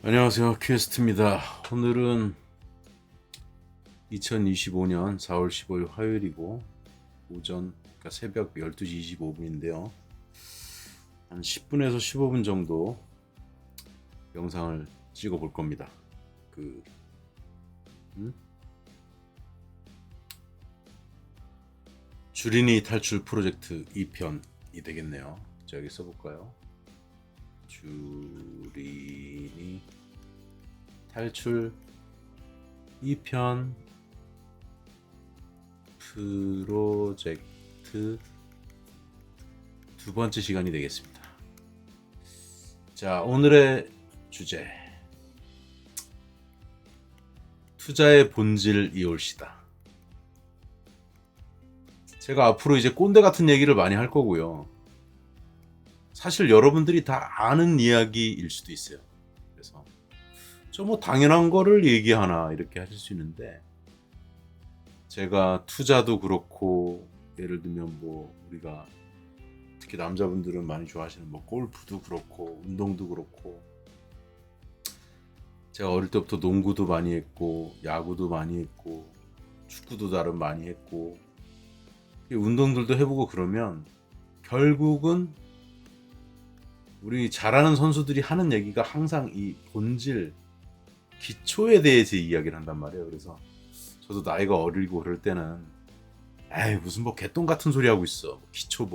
안녕하세요, 퀘스트입니다. 오늘은 2025년 4월 15일 화요일이고 그러니까 새벽 12시 25분인데요. 한 10분에서 15분 정도 영상을 찍어 볼 겁니다. 주린이 탈출 프로젝트 2편이 되겠네요. 자, 여기 써볼까요? 주린이 탈출 2편 프로젝트 두 번째 시간이 되겠습니다. 자, 오늘의 주제, 투자의 본질 이올시다. 제가 앞으로 이제 꼰대 같은 얘기를 많이 할 거고요. 사실 여러분들이 다 아는 이야기일 수도 있어요. 그래서 저 뭐 당연한 거를 얘기하나 이렇게 하실 수 있는데, 제가 투자도 그렇고 예를 들면 뭐 우리가 특히 남자분들은 많이 좋아하시는 뭐 골프도 그렇고 운동도 그렇고, 제가 어릴 때부터 농구도 많이 했고 야구도 많이 했고 축구도 나름 많이 했고 운동들도 해보고, 그러면 결국은 우리 잘하는 선수들이 하는 얘기가 항상 이 본질, 기초에 대해서 이야기를 한단 말이에요. 그래서 저도 나이가 어리고 그럴 때는 에이 무슨 뭐 개똥 같은 소리 하고 있어, 기초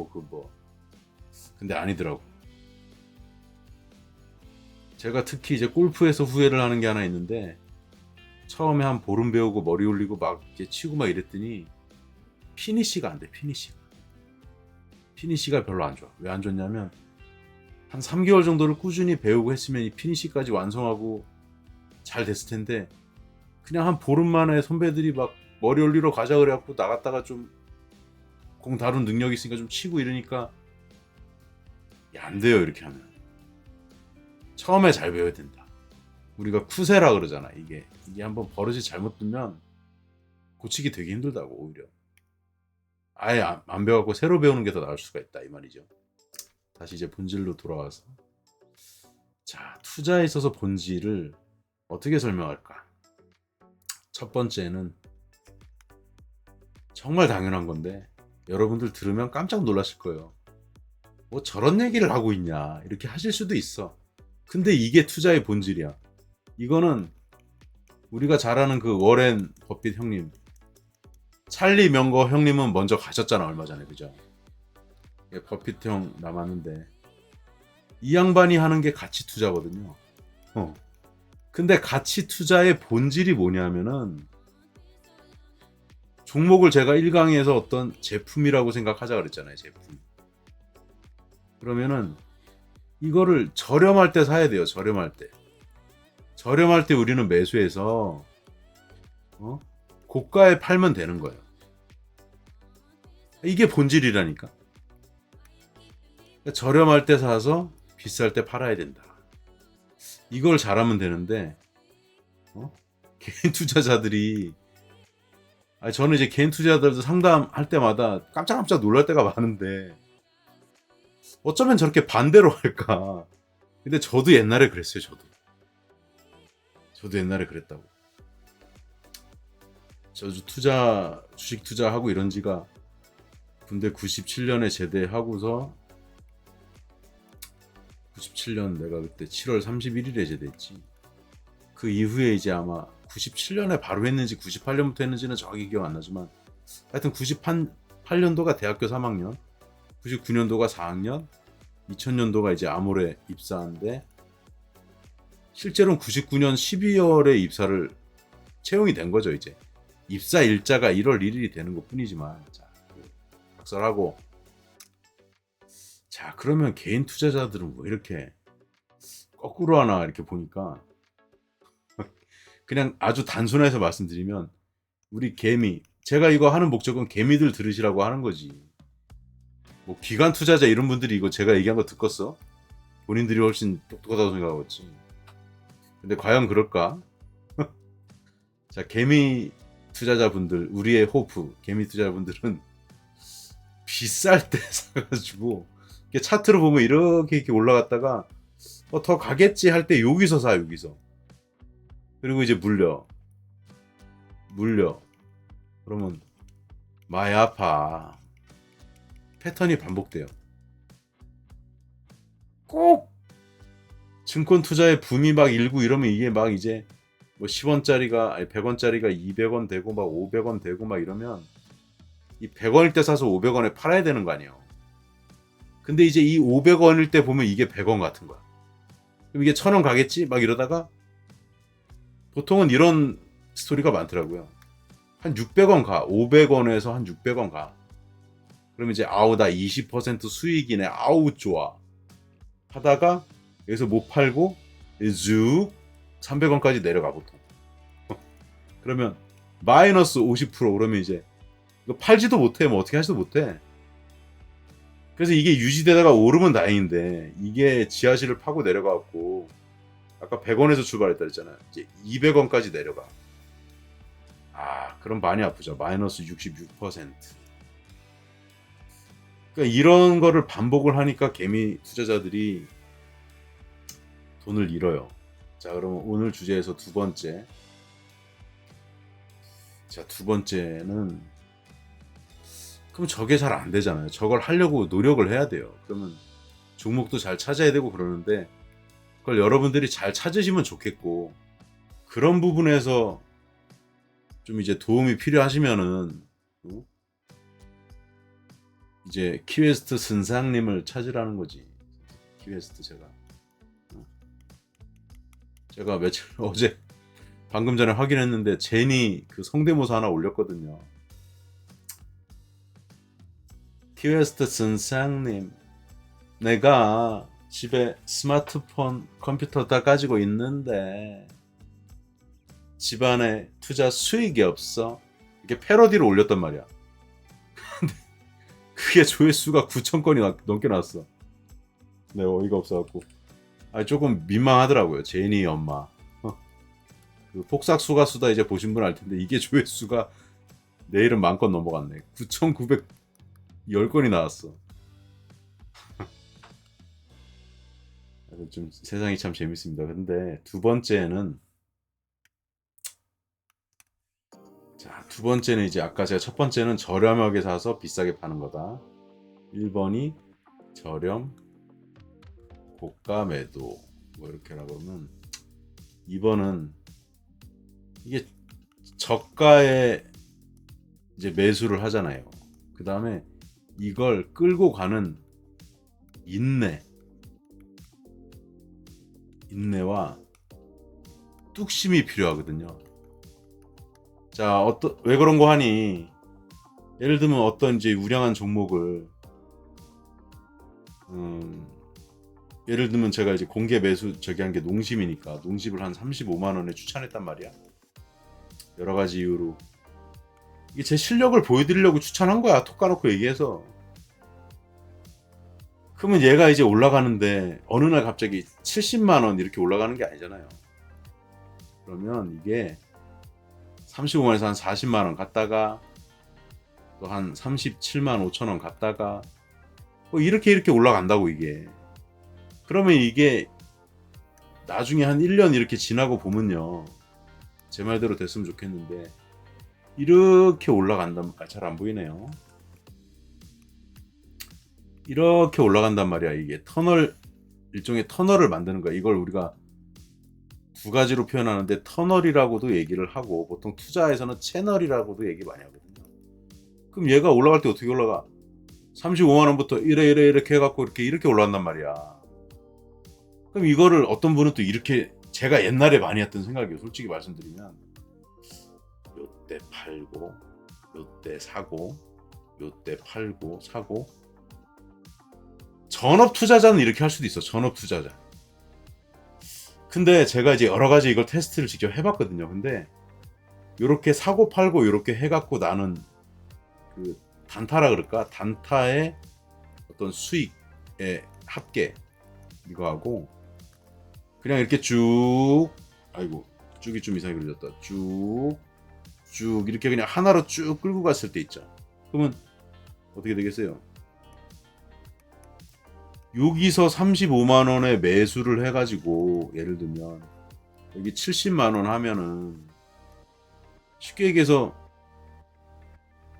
근데 아니더라고. 제가 특히 이제 골프에서 후회를 하는 게 하나 있는데, 처음에 한 보름 배우고 머리 올리고 막 이렇게 치고 막 이랬더니 피니시가 안 돼. 피니시가 별로 안 좋아. 왜 안 좋냐면 한 3개월 정도를 꾸준히 배우고 했으면 이 피니시까지 완성하고 잘 됐을 텐데, 그냥 한 보름 만에 선배들이 막 머리 올리러 가자 그래갖고 나갔다가 좀 공 다룬 능력이 있으니까 좀 치고 이러니까 안 돼요. 이렇게 하면 처음에 잘 배워야 된다. 우리가 쿠세라 그러잖아. 이게 한번 버릇이 잘못 들면 고치기 되게 힘들다고. 오히려 아예 안 배워갖고 새로 배우는 게 더 나을 수가 있다, 이 말이죠. 다시 이제 본질로 돌아와서, 자, 투자에 있어서 본질을 어떻게 설명할까? 첫 번째는 정말 당연한 건데 여러분들 들으면 깜짝 놀라실 거예요. 뭐 저런 얘기를 하고 있냐 이렇게 하실 수도 있어. 근데 이게 투자의 본질이야. 이거는 우리가 잘 아는 그 워렌 버핏 형님, 찰리 명거 형님은 먼저 가셨잖아, 얼마 전에. 그죠? 버핏 형 남았는데 이 양반이 하는 게 가치 투자거든요. 근데 가치 투자의 본질이 뭐냐면은, 종목을 제가 1강의에서 어떤 제품이라고 생각하자 그랬잖아요. 제품. 그러면은 이거를 저렴할 때 사야 돼요. 저렴할 때 우리는 매수해서 고가에 팔면 되는 거예요. 이게 본질이라니까. 그러니까 저렴할 때 사서 비쌀 때 팔아야 된다. 이걸 잘하면 되는데, 개인 투자자들이, 저는 이제 개인 투자자들도 상담할 때마다 깜짝깜짝 놀랄 때가 많은데 어쩌면 저렇게 반대로 할까. 근데 저도 옛날에 그랬어요. 저도 옛날에 그랬다고. 저 주식 투자하고 이런 지가 군대 97년에 제대하고서, 97년 내가 그때 7월 31일에 제대했지. 그 이후에 이제 아마 97년에 바로 했는지 98년부터 했는지는 정확히 기억 안 나지만, 하여튼 98년도가 대학교 3학년, 99년도가 4학년, 2000년도가 이제 아모레 입사한데, 실제로는 99년 12월에 입사를 채용이 된 거죠. 이제 입사 일자가 1월 1일이 되는 것 뿐이지만, 자, 박살하고. 자, 그러면 개인 투자자들은 뭐 이렇게 거꾸로 하나 이렇게 보니까, 그냥 아주 단순해서 말씀드리면, 우리 개미, 제가 이거 하는 목적은 개미들 들으시라고 하는 거지. 뭐 기관 투자자 이런 분들이 이거 제가 얘기한 거 듣겠어? 본인들이 훨씬 똑똑하다고 생각하겠지. 근데 과연 그럴까? 자, 개미 투자자분들, 우리의 호프 개미 투자자분들은 비쌀 때 사가지고 차트로 보면 이렇게 올라갔다가 더 가겠지 할 때 여기서 사, 여기서. 그리고 이제 물려. 그러면 많이 아파. 패턴이 반복돼요. 꼭 증권 투자의 붐이 막 일고 이러면 이게 막 이제 뭐 10원짜리가 아니 100원짜리가 200원 되고 막 500원 되고 막 이러면 이 100원일 때 사서 500원에 팔아야 되는 거 아니에요. 근데 이제 이 500원일 때 보면 이게 100원 같은 거야. 그럼 이게 1000원 가겠지? 막 이러다가 보통은 이런 스토리가 많더라고요. 한 600원 가. 500원에서 한 600원 가. 그러면 이제 아우 나 20% 수익이네. 아우 좋아. 하다가 여기서 못 팔고 쭉 300원까지 내려가 보통. 그러면 마이너스 50% 그러면 이제 이거 팔지도 못해. 뭐 어떻게 하지도 못해. 그래서 이게 유지되다가 오르면 다행인데 이게 지하실을 파고 내려가고 아까 100원에서 출발했다 했잖아요. 이제 200원까지 내려가. 그럼 많이 아프죠. 마이너스 66%. 그러니까 이런 거를 반복을 하니까 개미 투자자들이 돈을 잃어요. 자, 그러면 오늘 주제에서 두 번째. 자, 두 번째는 그럼 저게 잘 안 되잖아요. 저걸 하려고 노력을 해야 돼요. 그러면 종목도 잘 찾아야 되고 그러는데 그걸 여러분들이 잘 찾으시면 좋겠고 그런 부분에서 좀 이제 도움이 필요하시면은 이제 키웨스트 선상님을 찾으라는 거지. 키웨스트 제가 며칠 어제 방금 전에 확인했는데 제니 그 성대모사 하나 올렸거든요. 키웨스트 선상님, 내가 집에 스마트폰 컴퓨터 다 가지고 있는데 집안에 투자 수익이 없어. 이게 패러디로 올렸단 말이야. 근데 그게 조회수가 9,000건이 넘게 나왔어. 네, 어이가 없어갖고 조금 민망하더라고요. 제니 엄마. 그 폭삭수가수다 이제 보신 분 알 텐데 이게 조회수가 내일은 10,000건 넘어갔네. 9,910건이 나왔어. 좀 세상이 참 재밌습니다. 근데 두 번째는 이제 아까 제가 첫 번째는 저렴하게 사서 비싸게 파는 거다. 1번이 저렴 고가 매도 뭐 이렇게라고 하면 2번은 이게 저가에 이제 매수를 하잖아요. 그 다음에 이걸 끌고 가는 인내와 뚝심이 필요하거든요. 자, 왜 그런 거 하니? 예를 들면 어떤 이제 우량한 종목을 예를 들면 제가 이제 공개 매수 한 게 농심이니까 농심을 한 35만 원에 추천했단 말이야. 여러 가지 이유로 이게 제 실력을 보여드리려고 추천한 거야. 톡 까놓고 얘기해서. 그러면 얘가 이제 올라가는데 어느 날 갑자기 70만 원 이렇게 올라가는 게 아니잖아요. 그러면 이게 35만원에서 한 40만 원 갔다가 또 한 37만 5천 원 갔다가 이렇게 올라간다고 이게. 그러면 이게 나중에 한 1년 이렇게 지나고 보면요. 제 말대로 됐으면 좋겠는데 이렇게 올라간단 잘 안 보이네요. 이렇게 올라간단 말이야. 이게 일종의 터널을 만드는 거야. 이걸 우리가 두 가지로 표현하는데 터널이라고도 얘기를 하고 보통 투자에서는 채널이라고도 얘기 많이 하거든요. 그럼 얘가 올라갈 때 어떻게 올라가? 35만 원부터 이렇게 해갖고 이렇게 올라간단 말이야. 그럼 이거를 어떤 분은 또 이렇게 제가 옛날에 많이 했던 생각이에요. 솔직히 말씀드리면 요때 팔고 요때 사고 요때 팔고 사고. 전업 투자자는 이렇게 할 수도 있어. 전업 투자자. 근데 제가 이제 여러 가지 이걸 테스트를 직접 해봤거든요. 근데 요렇게 사고 팔고 요렇게 해갖고 나는 그 단타라 그럴까? 단타의 어떤 수익의 합계 이거하고 그냥 이렇게 쭉이 좀 이상하게 그려졌다. 쭉 이렇게 그냥 하나로 쭉 끌고 갔을 때 있죠. 그러면 어떻게 되겠어요? 여기서 35만 원에 매수를 해가지고 예를 들면 여기 70만 원 하면은 쉽게 얘기해서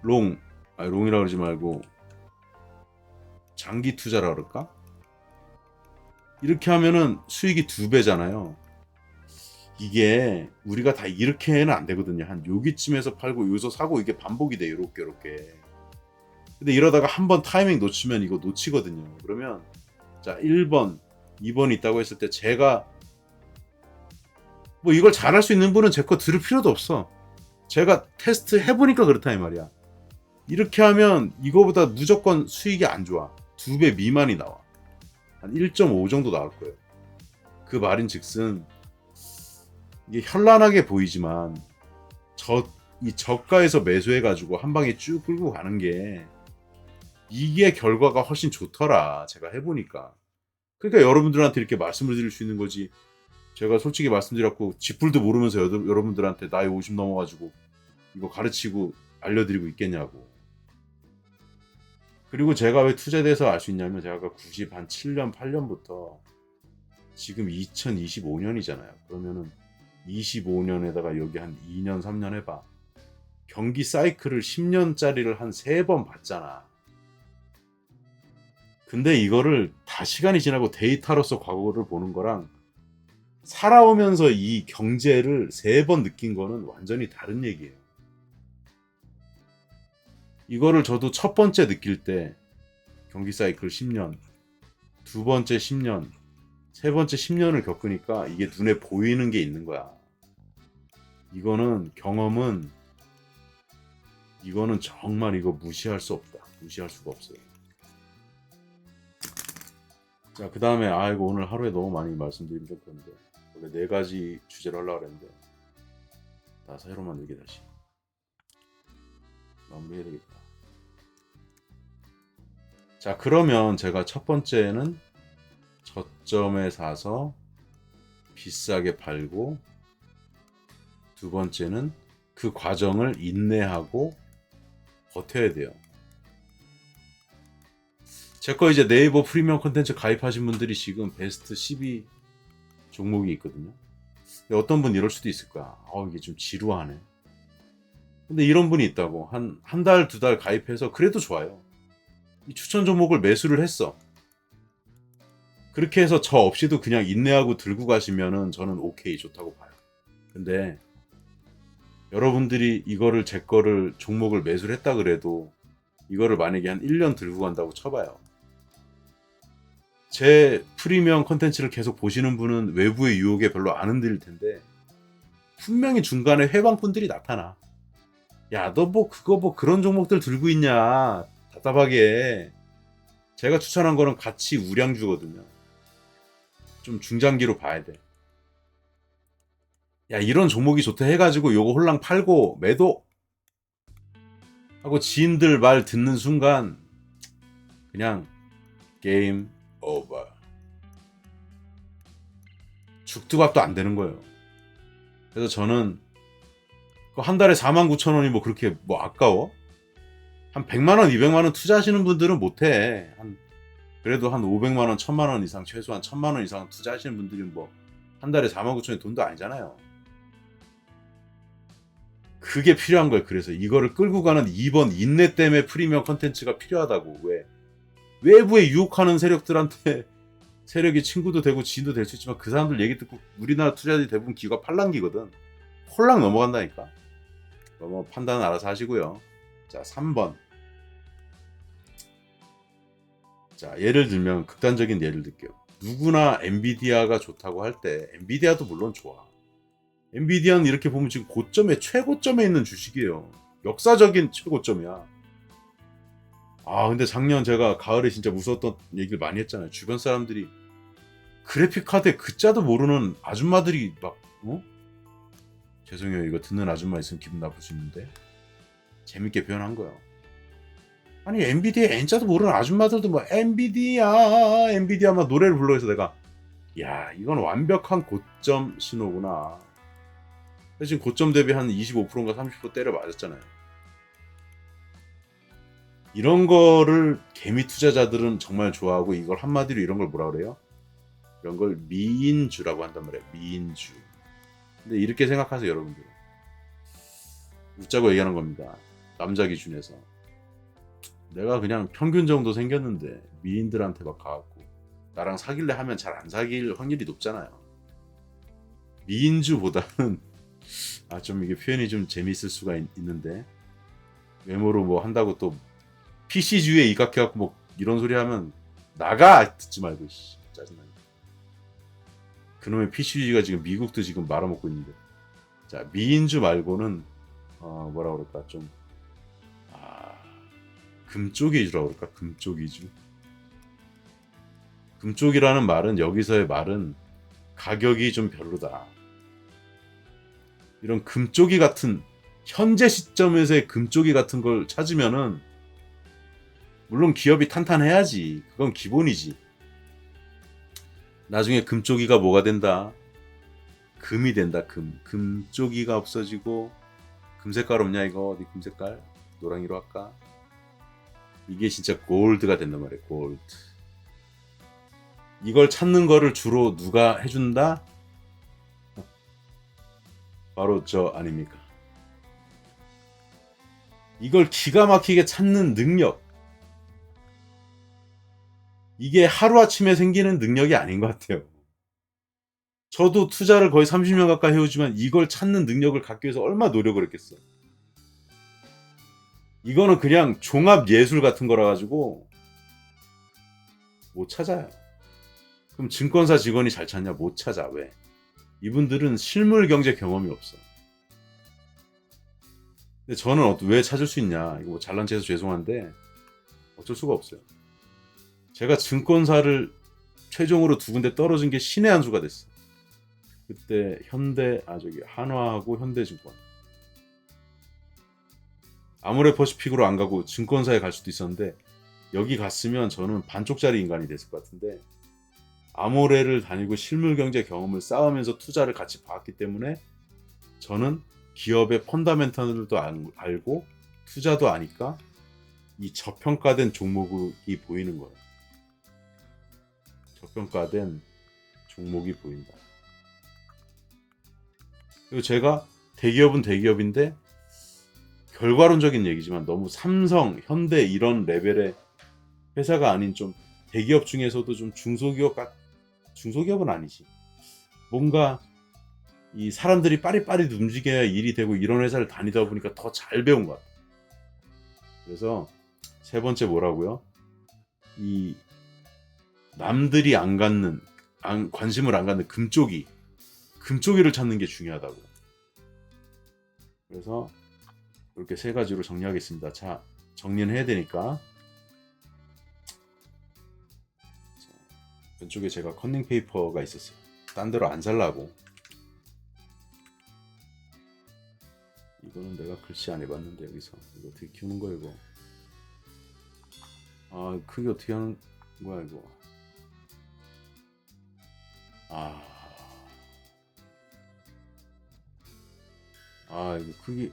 롱이라 그러지 말고 장기 투자라 그럴까? 이렇게 하면은 수익이 2배잖아요. 이게 우리가 다 이렇게는 안 되거든요. 한 여기쯤에서 팔고 여기서 사고 이게 반복이 돼요. 이렇게. 근데 이러다가 한번 타이밍 놓치면 이거 놓치거든요. 그러면 자 1번, 2번 있다고 했을 때 제가 뭐 이걸 잘할 수 있는 분은 제 거 들을 필요도 없어. 제가 테스트 해보니까 그렇다 이 말이야. 이렇게 하면 이거보다 무조건 수익이 안 좋아. 2배 미만이 나와. 한 1.5 정도 나올 거예요. 그 말인즉슨 이게 현란하게 보이지만 이 저가에서 매수해가지고 한 방에 쭉 끌고 가는 게 이게 결과가 훨씬 좋더라. 제가 해보니까. 그러니까 여러분들한테 이렇게 말씀을 드릴 수 있는 거지. 제가 솔직히 말씀드렸고 쥐뿔도 모르면서 여러분들한테 나이 50 넘어가지고 이거 가르치고 알려드리고 있겠냐고. 그리고 제가 왜 투자에 대해서 알 수 있냐면 제가 97년 8년부터 지금 2025년이잖아요. 그러면은 25년에다가 여기 한 2년 3년 해봐. 경기 사이클을 10년짜리를 한 3번 봤잖아. 근데 이거를 다 시간이 지나고 데이터로서 과거를 보는 거랑 살아오면서 이 경제를 3번 느낀 거는 완전히 다른 얘기예요. 이거를 저도 첫 번째 느낄 때 경기 사이클 10년, 두 번째 10년, 세 번째 10년을 겪으니까 이게 눈에 보이는 게 있는 거야. 이거는 경험은 이거는 정말 이거 무시할 수 없다. 무시할 수가 없어요. 자, 그 다음에 이거 오늘 하루에 너무 많이 말씀드리면 좀 그런데 원래 4가지 주제로 하려고 했는데 다 새로 만들게 다시 마무리해야 되겠다. 자, 그러면 제가 첫 번째는 저점에 사서 비싸게 팔고, 두 번째는 그 과정을 인내하고 버텨야 돼요. 제 거 이제 네이버 프리미엄 콘텐츠 가입하신 분들이 지금 베스트 12 종목이 있거든요. 근데 어떤 분 이럴 수도 있을 거야. 이게 좀 지루하네. 근데 이런 분이 있다고. 한 달, 2달 가입해서 그래도 좋아요. 이 추천 종목을 매수를 했어. 그렇게 해서 저 없이도 그냥 인내하고 들고 가시면은 저는 오케이, 좋다고 봐요. 근데 여러분들이 이거를 제 거를 종목을 매수를 했다 그래도 이거를 만약에 한 1년 들고 간다고 쳐봐요. 제 프리미엄 컨텐츠를 계속 보시는 분은 외부의 유혹에 별로 안 흔들릴 텐데 분명히 중간에 회방꾼들이 나타나. 야, 너 뭐 그거 뭐 그런 종목들 들고 있냐, 답답하게. 제가 추천한 거는 같이 우량주거든요. 좀 중장기로 봐야 돼. 야, 이런 종목이 좋다 해가지고 요거 홀랑 팔고 매도 하고 지인들 말 듣는 순간 그냥 게임 오버. 죽두밥도 안 되는 거예요. 그래서 저는 한 달에 49,000원이 뭐 그렇게 뭐 아까워? 한 100만원, 200만원 투자하시는 분들은 못해. 그래도 한 500만원, 1000만원 이상, 최소한 1000만원 이상 투자하시는 분들은 뭐 한 달에 49,000원이 돈도 아니잖아요. 그게 필요한 거예요. 그래서 이거를 끌고 가는 2번 인내 때문에 프리미엄 컨텐츠가 필요하다고. 왜? 외부에 유혹하는 세력들한테 세력이 친구도 되고 지인도 될 수 있지만 그 사람들 얘기 듣고 우리나라 투자자들이 대부분 귀가 팔랑귀거든. 홀랑 넘어간다니까. 뭐 판단은 알아서 하시고요. 자, 3번. 자, 예를 들면 극단적인 예를 들게요. 누구나 엔비디아가 좋다고 할 때 엔비디아도 물론 좋아. 엔비디아는 이렇게 보면 지금 최고점에 있는 주식이에요. 역사적인 최고점이야. 근데 작년 제가 가을에 진짜 무서웠던 얘기를 많이 했잖아요. 주변 사람들이 그래픽카드에 글자도 모르는 아줌마들이 막 죄송해요. 이거 듣는 아줌마 있으면 기분 나쁠 수 있는데 재밌게 표현한 거예요. 아니, 엔비디아 N자도 모르는 아줌마들도 뭐 엔비디아 막 노래를 불러서 내가 야, 이건 완벽한 고점 신호구나. 지금 고점 대비 한 25%인가 30% 때려 맞았잖아요. 이런 거를 개미 투자자들은 정말 좋아하고, 이걸 한마디로 이런 걸 뭐라 그래요? 이런 걸 미인주라고 한단 말이에요. 미인주. 근데 이렇게 생각하세요, 여러분들. 웃자고 얘기하는 겁니다. 남자 기준에서. 내가 그냥 평균 정도 생겼는데 미인들한테 막 가갖고 나랑 사귈래 하면 잘 안 사귈 확률이 높잖아요. 미인주보다는 좀 이게 표현이 좀 재미있을 수가 있는데, 외모로 뭐 한다고 또 PC주의에 입각해갖고 뭐 이런 소리 하면 나가! 듣지 말고 짜증나. 그놈의 PC주의가 지금 미국도 지금 말아먹고 있는데. 자, 미인주 말고는 뭐라 그럴까, 좀 금쪽이주라고 그럴까? 금쪽이주. 금쪽이라는 말은, 여기서의 말은 가격이 좀 별로다. 이런 금쪽이 같은, 현재 시점에서의 금쪽이 같은 걸 찾으면은, 물론 기업이 탄탄해야지. 그건 기본이지. 나중에 금쪽이가 뭐가 된다? 금이 된다. 금쪽이가 없어지고, 금색깔 없냐 이거? 어디 금색깔? 노랑이로 할까? 이게 진짜 골드가 된단 말이에요. 골드. 이걸 찾는 거를 주로 누가 해준다? 바로 저 아닙니까? 이걸 기가 막히게 찾는 능력. 이게 하루아침에 생기는 능력이 아닌 것 같아요. 저도 투자를 거의 30년 가까이 해오지만 이걸 찾는 능력을 갖기 위해서 얼마나 노력을 했겠어. 이거는 그냥 종합 예술 같은 거라 가지고 못 찾아요. 그럼 증권사 직원이 잘 찾냐? 못 찾아. 왜? 이분들은 실물 경제 경험이 없어. 근데 저는 왜 찾을 수 있냐? 이거 뭐 잘난 체해서 죄송한데 어쩔 수가 없어요. 제가 증권사를 최종으로 2군데 떨어진 게 신의 한 수가 됐어. 그때 한화하고 현대증권. 아모레퍼시픽으로 안 가고 증권사에 갈 수도 있었는데, 여기 갔으면 저는 반쪽짜리 인간이 됐을 것 같은데, 아모레를 다니고 실물 경제 경험을 쌓으면서 투자를 같이 봤기 때문에 저는 기업의 펀더멘털들도 알고 투자도 아니까 이 저평가된 종목이 보이는 거예요. 저평가된 종목이 보인다. 그리고 제가 대기업은 대기업인데, 결과론적인 얘기지만 너무 삼성, 현대 이런 레벨의 회사가 아닌 좀 대기업 중에서도 좀 중소기업은 아니지. 뭔가 이 사람들이 빠릿빠릿 움직여야 일이 되고 이런 회사를 다니다 보니까 더 잘 배운 것 같아. 그래서 세 번째 뭐라고요? 이 남들이 관심을 안 갖는 금쪽이를 찾는 게 중요하다고. 그래서 이렇게 3가지로 정리하겠습니다. 자, 정리는 해야 되니까. 왼쪽에 제가 컨닝 페이퍼가 있었어요. 딴 데로 안 살라고. 이거는 내가 글씨 안 해봤는데, 여기서 이거 어떻게 키우는 거야 이거? 크게 어떻게 하는 거야 이거? 이거 크기.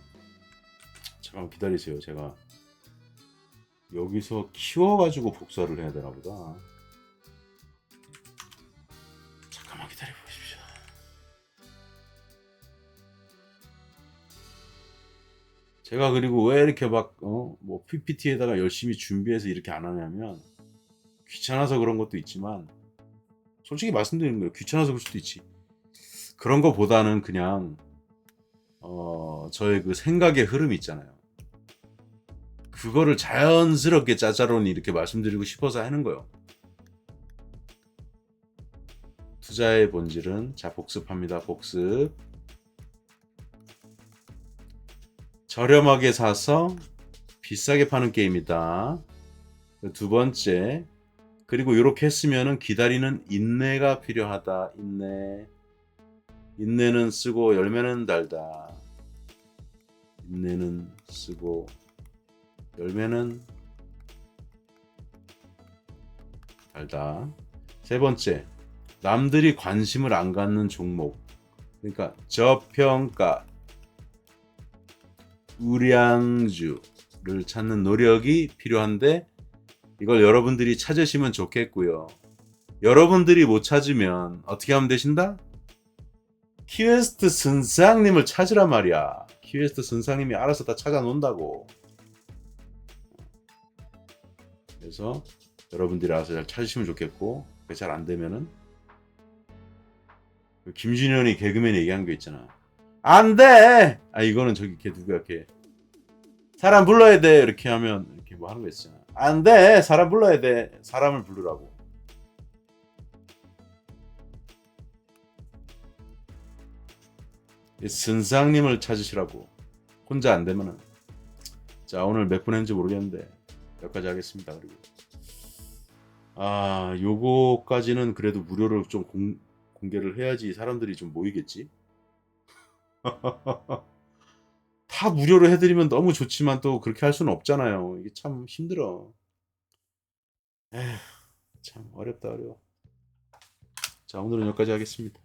잠깐 기다리세요. 제가 여기서 키워가지고 복사를 해야 되나 보다. 잠깐만 기다려 보십시오. 제가 그리고 왜 이렇게 뭐 PPT에다가 열심히 준비해서 이렇게 안 하냐면, 귀찮아서 그런 것도 있지만, 솔직히 말씀드리는 거예요. 귀찮아서 그럴 수도 있지. 그런 거보다는 그냥 저의 그 생각의 흐름이 있잖아요. 그거를 자연스럽게 짜자로니 이렇게 말씀드리고 싶어서 하는 거예요. 투자의 본질은, 자, 복습합니다. 복습. 저렴하게 사서 비싸게 파는 게임이다. 2번째, 그리고 이렇게 했으면은 기다리는 인내가 필요하다. 인내는 쓰고 열매는 달다. 인내는 쓰고 열매는 달다. 3번째, 남들이 관심을 안 갖는 종목. 그러니까 저평가, 우량주, 찾는 노력이 필요한데 이걸 여러분들이 찾으시면 좋겠고요. 여러분들이 못 찾으면 어떻게 하면 되신다? 퀘스트 선상님을 찾으란 말이야. 퀘스트 선상님이 알아서 다 찾아 놓는다고. 그래서 여러분들이 알아서 잘 찾으시면 좋겠고, 그게 잘 안 되면은 김준현이 개그맨이 얘기한 거 있잖아. 안 돼! 아, 이거는 저기 걔 누구야, 걔. 사람 불러야 돼. 이렇게 하면 이렇게 뭐 하는 거 있잖아. 안 돼! 사람 불러야 돼. 사람을 부르라고. 선상님을 찾으시라고. 혼자 안 되면은. 자, 오늘 몇 분 했는지 모르겠는데 여기까지 하겠습니다. 그리고 요거까지는 그래도 무료로 좀 공개를 해야지 사람들이 좀 모이겠지. 다 무료로 해드리면 너무 좋지만 또 그렇게 할 수는 없잖아요. 이게 참 힘들어. 에휴, 참 어렵다 어려워. 자, 오늘은 여기까지 하겠습니다.